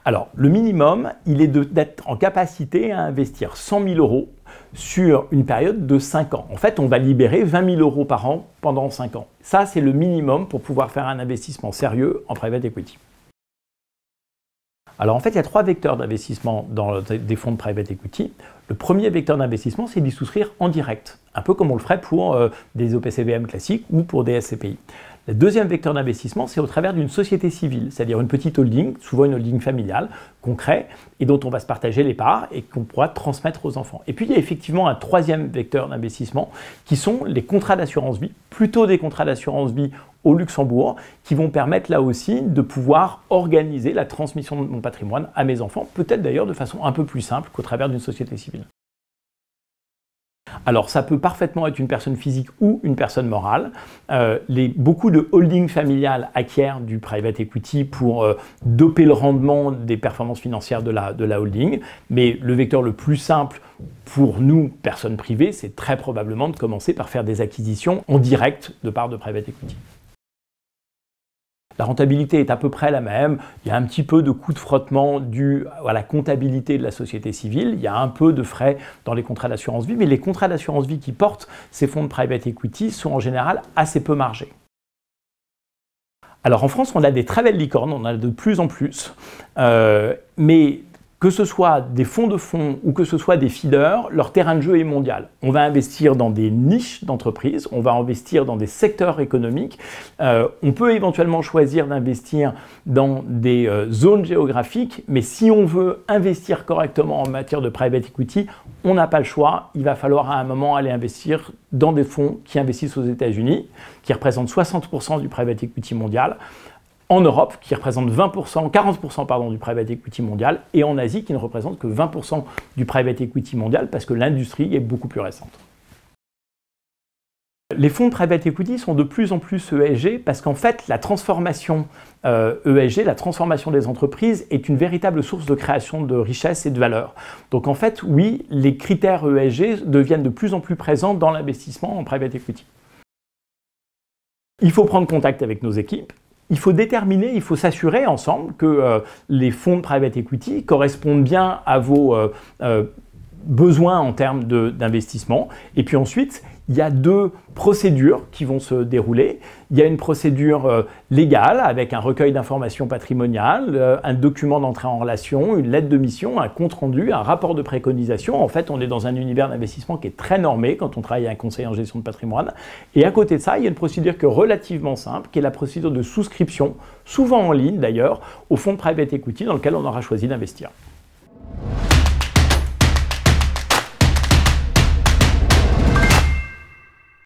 Alors, le minimum, il est d'être en capacité à investir 100 000 € sur une période de 5 ans. En fait, on va libérer 20 000 € par an pendant 5 ans. Ça, c'est le minimum pour pouvoir faire un investissement sérieux en private equity. Alors en fait, il y a 3 vecteurs d'investissement dans des fonds de private equity. Le premier vecteur d'investissement, c'est d'y souscrire en direct, un peu comme on le ferait pour des OPCVM classiques ou pour des SCPI. Le deuxième vecteur d'investissement, c'est au travers d'une société civile, c'est-à-dire une petite holding, souvent une holding familiale, qu'on crée et dont on va se partager les parts et qu'on pourra transmettre aux enfants. Et puis il y a effectivement un troisième vecteur d'investissement qui sont les contrats d'assurance vie, plutôt des contrats d'assurance vie au Luxembourg, qui vont permettre là aussi de pouvoir organiser la transmission de mon patrimoine à mes enfants, peut-être d'ailleurs de façon un peu plus simple qu'au travers d'une société civile. Alors ça peut parfaitement être une personne physique ou une personne morale. Beaucoup de holdings familiales acquièrent du private equity pour doper le rendement des performances financières de la holding. Mais le vecteur le plus simple pour nous, personnes privées, c'est très probablement de commencer par faire des acquisitions en direct de parts de private equity. La rentabilité est à peu près la même. Il y a un petit peu de coût de frottement dû à la comptabilité de la société civile. Il y a un peu de frais dans les contrats d'assurance vie, mais les contrats d'assurance vie qui portent ces fonds de private equity sont en général assez peu margés. Alors en France, on a des très belles licornes, on en a de plus en plus, mais que ce soit des fonds de fonds ou que ce soit des feeders, leur terrain de jeu est mondial. On va investir dans des niches d'entreprises, on va investir dans des secteurs économiques, on peut éventuellement choisir d'investir dans des zones géographiques, mais si on veut investir correctement en matière de private equity, on n'a pas le choix, il va falloir à un moment aller investir dans des fonds qui investissent aux États-Unis, qui représentent 60% du private equity mondial, en Europe, qui représente 40% du private equity mondial, et en Asie, qui ne représente que 20% du private equity mondial, parce que l'industrie est beaucoup plus récente. Les fonds de private equity sont de plus en plus ESG, parce qu'en fait, la transformation ESG, la transformation des entreprises, est une véritable source de création de richesse et de valeur. Donc en fait, oui, les critères ESG deviennent de plus en plus présents dans l'investissement en private equity. Il faut prendre contact avec nos équipes. Il faut déterminer, il faut s'assurer ensemble que les fonds de private equity correspondent bien à vos besoins en termes d'investissement. Et puis ensuite, il y a 2 procédures qui vont se dérouler. Il y a une procédure légale avec un recueil d'informations patrimoniales, un document d'entrée en relation, une lettre de mission, un compte-rendu, un rapport de préconisation. En fait, on est dans un univers d'investissement qui est très normé quand on travaille à un conseiller en gestion de patrimoine. Et à côté de ça, il y a une procédure qui est relativement simple, qui est la procédure de souscription, souvent en ligne d'ailleurs, au fonds de private equity dans lequel on aura choisi d'investir.